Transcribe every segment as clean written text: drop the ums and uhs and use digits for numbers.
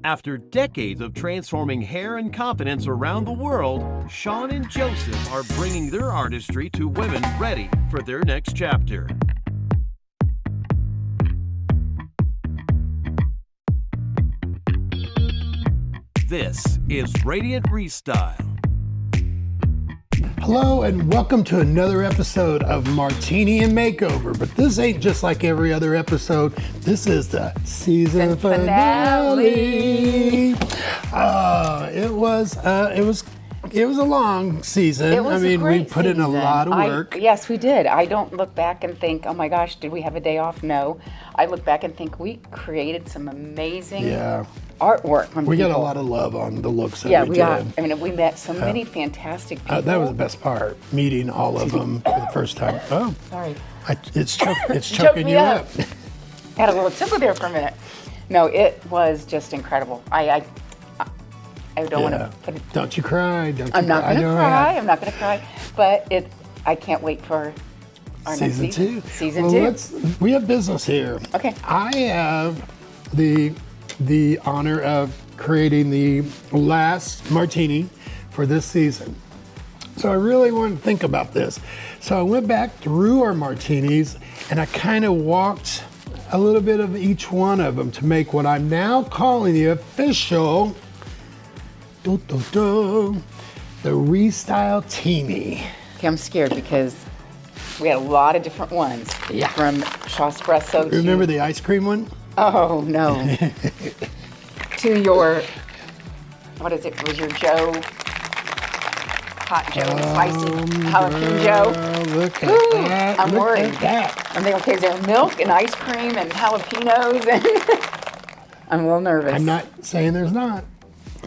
After decades of transforming hair and confidence around the world, Shaun and Josef are bringing their artistry to women ready for their next chapter. This is Radiant ReStyle. Hello and welcome to another episode of Martini and Makeover. But this ain't just like every other episode. This is the season finale. It was a long season. It was a great we put in a lot of work. Yes, we did. I don't look back and think, oh my gosh, did we have a day off? No. I look back and think we created some amazing artwork. We got a lot of love on the looks that we did. I mean, we met so many fantastic people. That was the best part, meeting all of them for the first time. Oh, sorry. It's choking you up. Had a little tickle there for a minute. No, it was just incredible. I don't want to put it. Don't you cry. I'm not going to cry. I'm not going to cry. But I can't wait for our next season. Season two. We have business here. Okay. I have the honor of creating the last martini for this season. So I really wanted to think about this. So I went back through our martinis and I kind of walked a little bit of each one of them to make what I'm now calling the official the Restyle Teeny. Okay, I'm scared because we had a lot of different ones. Yeah. From Shawspresso to... Remember the ice cream one? Oh, no. To your... What is it? Was your Joe... Hot Joe, spicy jalapeno. Look at that. I'm worried. At that. I'm thinking, okay, is there milk and ice cream and jalapenos? And I'm a little nervous. I'm not saying there's not.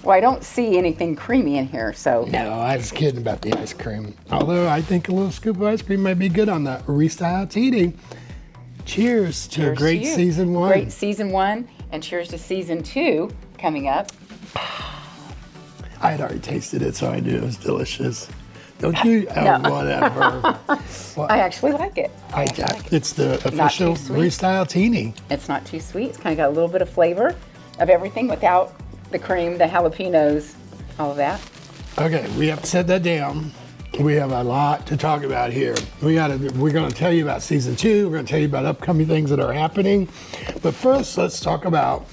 Well, I don't see anything creamy in here, so. No, I was kidding about the ice cream. Although I think a little scoop of ice cream might be good on the Restyle Teeny. Cheers to a great season one. Great season one, and cheers to season two coming up. I had already tasted it, so I knew it was delicious. Don't you? No. Whatever. Well, I actually like it. It's the official Restyle Teeny. It's not too sweet. It's kind of got a little bit of flavor of everything without the cream, the jalapenos, all of that. Okay, we have to set that down. We have a lot to talk about here. We're going to tell you about season two. We're going to tell you about upcoming things that are happening. But first, let's talk about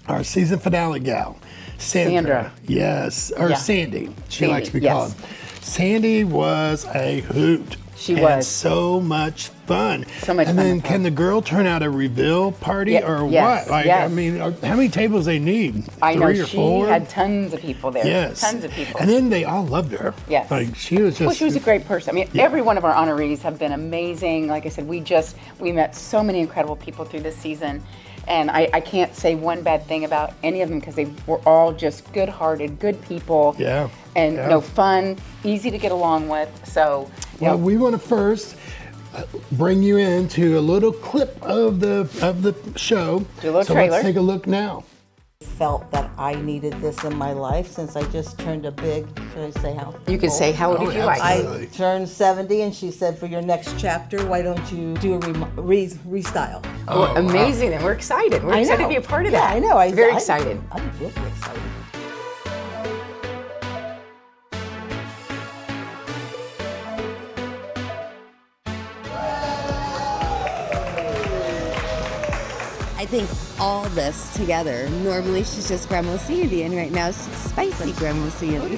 our season finale gal, Sandra. Yes, or Sandy. She likes to be called. Sandy was a hoot. She was. So much fun. So much fun. And then can fun. the girl turn out a reveal party or what? Like, I mean, how many tables they need? I know, 3 or 4? She had tons of people there. Yes. Tons of people. And then they all loved her. Yes. Like, she was just... Well, she was a great person. I mean, every one of our honorees have been amazing. Like I said, we met so many incredible people through this season. And I can't say one bad thing about any of them because they were all just good-hearted, good people. Yeah. And fun, easy to get along with. So, well, we want to first bring you into a little clip of the show. Do a little so trailer. Let's take a look now. Felt that I needed this in my life since I just turned a big, should I say how? You can say how old did you like? I turned 70 and she said for your next chapter, why don't you do a restyle? Oh, amazing, and we're excited. We're excited to be a part of that. I know. Very excited. I'm really excited. I think all this together, normally she's just Grandma Sandy, and right now she's spicy Grandma Sandy.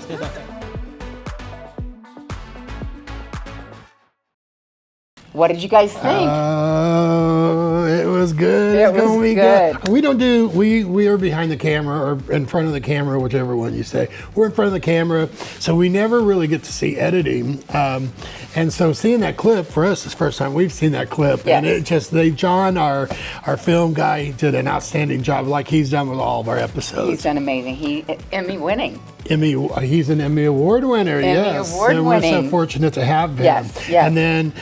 What did you guys think? It was good. It was gonna be good. We are behind the camera or in front of the camera, whichever one you say. We're in front of the camera, so we never really get to see editing. And so seeing that clip for us is the first time we've seen that clip. Yes. And it just, John, our film guy, he did an outstanding job like he's done with all of our episodes. He's done amazing. He Emmy winning. He's an Emmy Award winner, yes. Award and winning. We're so fortunate to have him. Yes. And then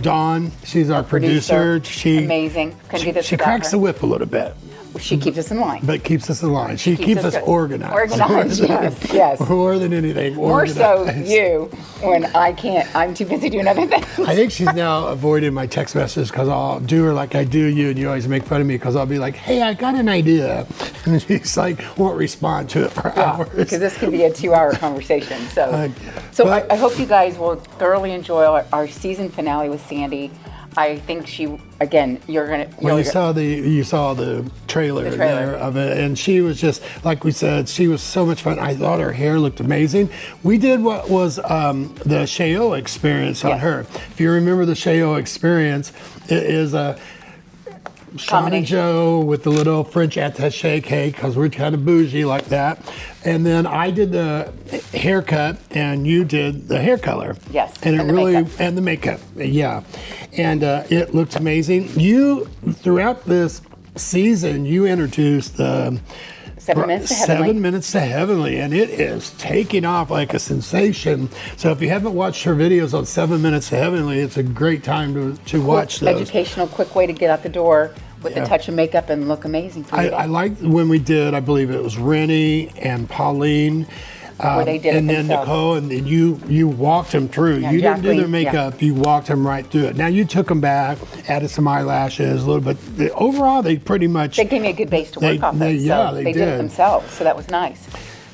Dawn, she's our producer. She amazing. Couldn't do this She without cracks her. the whip a little bit. she keeps us in line. But keeps us in line. She keeps us good. organized. Organized, yes, yes. More than anything, More so organized. you, when I can't, I'm too busy doing other things. I think she's now avoiding my text messages because I'll do her like I do you, and you always make fun of me because I'll be like, hey, I got an idea. And she's like, won't respond to it for hours. Because this could be a 2-hour conversation. So, but- I hope you guys will thoroughly enjoy our season finale with Sandy. I think she, again, you're gonna. Well, you saw the trailer there of it, and she was just like we said. She was so much fun. I thought her hair looked amazing. We did what was the Shayo experience on her. If you remember the Shayo experience, it is a Shaun and Joe with the little French attaché cake because we're kind of bougie like that. And then I did the haircut and you did the hair color. Yes, And it and the really, makeup. and the makeup, yeah. And it looked amazing. You, throughout this season, you introduced the 7 minutes to Heavenly. 7 minutes to Heavenly, and it is taking off like a sensation. So if you haven't watched her videos on 7 minutes to Heavenly, it's a great time to watch those. Educational, quick way to get out the door with Yeah. a touch of makeup and look amazing for you. I liked when we did, I believe it was Rennie and Pauline. Where they did it and then themselves. Nicole, and then you walked them through. Yeah, you didn't do their Jacqueline, makeup, you walked them right through it. Now you took them back, added some eyelashes, a little bit. Overall, they pretty much. They gave me a good base to work off of. Yeah, so they they did it did. themselves, so that was nice.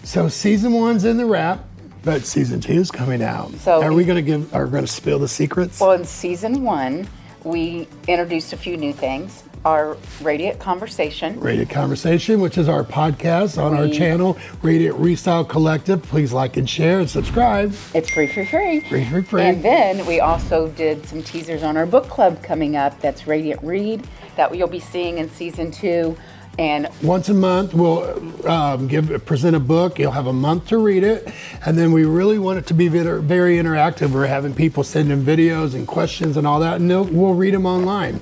So season 1's in the wrap, but season 2 is coming out. So are we going to spill the secrets? Well, in season 1, we introduced a few new things. Our Radiant Conversation. Radiant Conversation, which is our podcast on our channel, Radiant ReStyle Collective. Please like and share and subscribe. It's free. Free. And then we also did some teasers on our book club coming up. That's Radiant Read, that you'll be seeing in season 2. And Once a month, we'll present a book. You'll have a month to read it. And then we really want it to be very interactive. We're having people send in videos and questions and all that, and we'll read them online.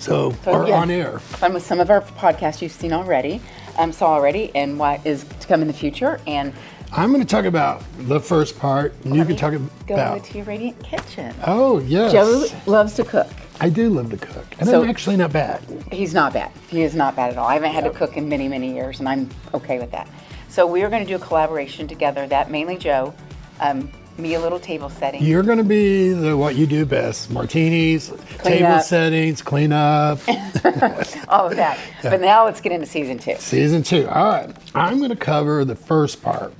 Or yeah, on air. fun with some of our podcasts you've seen already, and what is to come in the future. And I'm going to talk about the first part, and you can talk go about. into your Radiant Kitchen. Oh, yes. Joe loves to cook. I do love to cook, and So- I'm actually not bad. He's not bad. He is not bad at all. I haven't had to cook in many, many years, and I'm okay with that. So we are going to do a collaboration together, that mainly Joe, me a little table setting. You're going to be what you do best: martinis, Clean table up. settings, clean up. All of that. But now let's get into season 2. Season 2. All right. I'm going to cover the first part.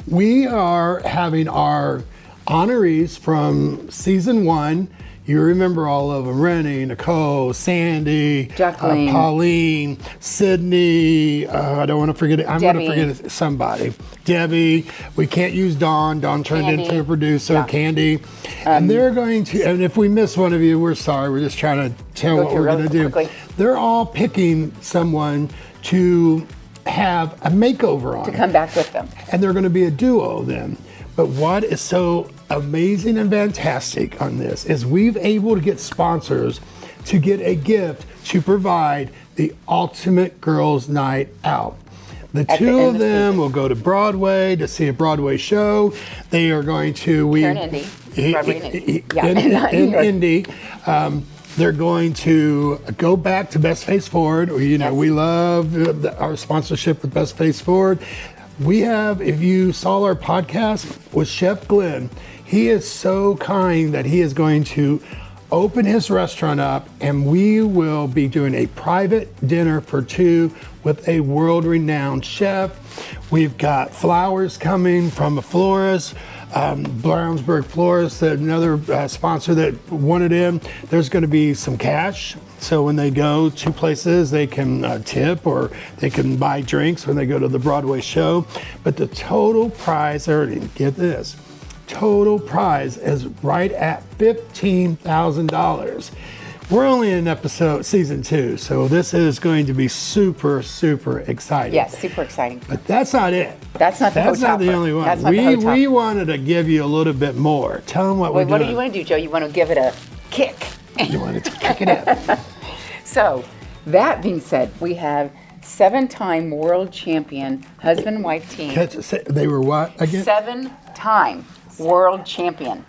We are having our honorees from season 1. You remember all of them: Rennie, Nicole, Sandy, Jacqueline. Pauline, Sydney. I don't want to forget it. I'm going to Debbie. forget somebody. Debbie. We can't use Dawn. Dawn turned Candy. into a producer. Yeah. Candy. And they're going to, and if we miss one of you, we're sorry. We're just trying to tell Go what through we're real going to do. quickly. They're all picking someone to have a makeover on. To come back with them. And they're going to be a duo then. But what is so amazing and fantastic on this is we've able to get sponsors to get a gift to provide the ultimate girls' night out. The At the two end of of the them season. will go to Broadway to see a Broadway show. They are going to Here in Indy. Broadway in Indy. Yeah, not New in York. Indy. They're going to go back to Best Face Forward. Yes. We love our sponsorship with Best Face Forward. We have, if you saw our podcast with Chef Glenn, he is so kind that he is going to open his restaurant up, and we will be doing a private dinner for 2 with a world-renowned chef. We've got flowers coming from a florist, Brownsburg Florist, another sponsor that wanted in. There's going to be some cash. So when they go to places, they can tip or they can buy drinks when they go to the Broadway show. But the total prize, get this, total prize is right at $15,000. We're only in season 2, so this is going to be super, super exciting. Yes, super exciting. But that's not it. That's not the That's not the hotopper. only one. That's not the hotopper. We wanted to give you a little bit more. Tell them what we're Wait, what do doing. you want to do, Joe? You want to give it a kick. You wanted to kick it up. So, that being said, we have 7-time world champion husband-wife team. They were what again? 7-time world champion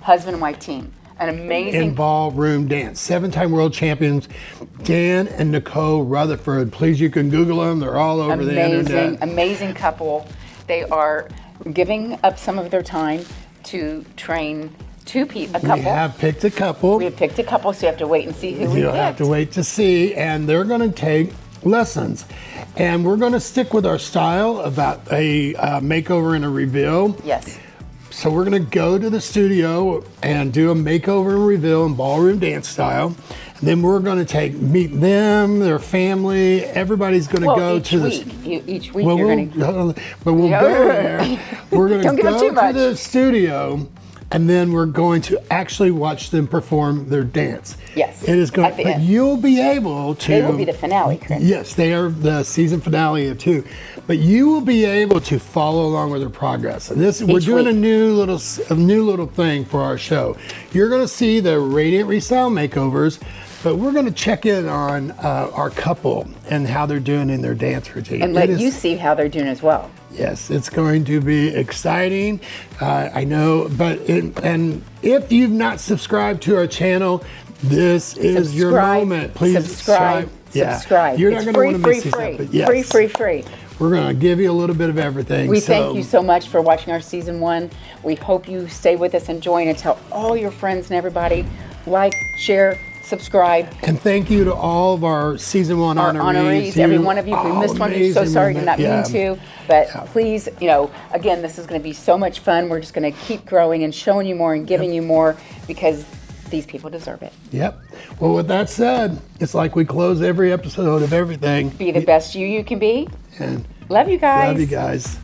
husband-wife team. An amazing in ballroom dance. 7-time world champions, Dan and Nicole Rutherford. Please, you can Google them. They're all over the internet. Amazing couple. They are giving up some of their time to train a couple. We have picked a couple. We have picked a couple, so you have to wait and see who we You'll picked. have to wait to see, and they're going to take lessons. And we're going to stick with our style about a makeover and a reveal. Yes. So we're going to go to the studio and do a makeover and reveal in ballroom dance style. And then we're going to meet them, their family. Everybody's going to go to Each week you're going to. But we'll go there. We're going to Don't give them go too to much. the studio, and then we're going to actually watch them perform their dance. Yes, It is going. at the But end. you'll be able to. They will be the finale, Chris. Yes, they are the season finale of 2. But you will be able to follow along with their progress. And we're doing week. a new little thing for our show. You're going to see the Radiant ReStyle makeovers, but we're going to check in on our couple and how they're doing in their dance routine. And let you see how they're doing as well. Yes, it's going to be exciting. I know, and if you've not subscribed to our channel, this is your moment. Please subscribe. You're It's not going to want to miss these free. episodes. Yes. Free. We're going to give you a little bit of everything. We thank you so much for watching our season 1. We hope you stay with us and join and tell all your friends and everybody. Like, share, subscribe. And thank you to all of our season 1 Our honorees. every one of you. If we missed one, we're so sorry, did not mean to. But please, again, this is going to be so much fun. We're just going to keep growing and showing you more and giving you more because these people deserve it. Yep. Well, with that said, it's like we close every episode of everything. Be the best you can be. And Love you guys. love you guys.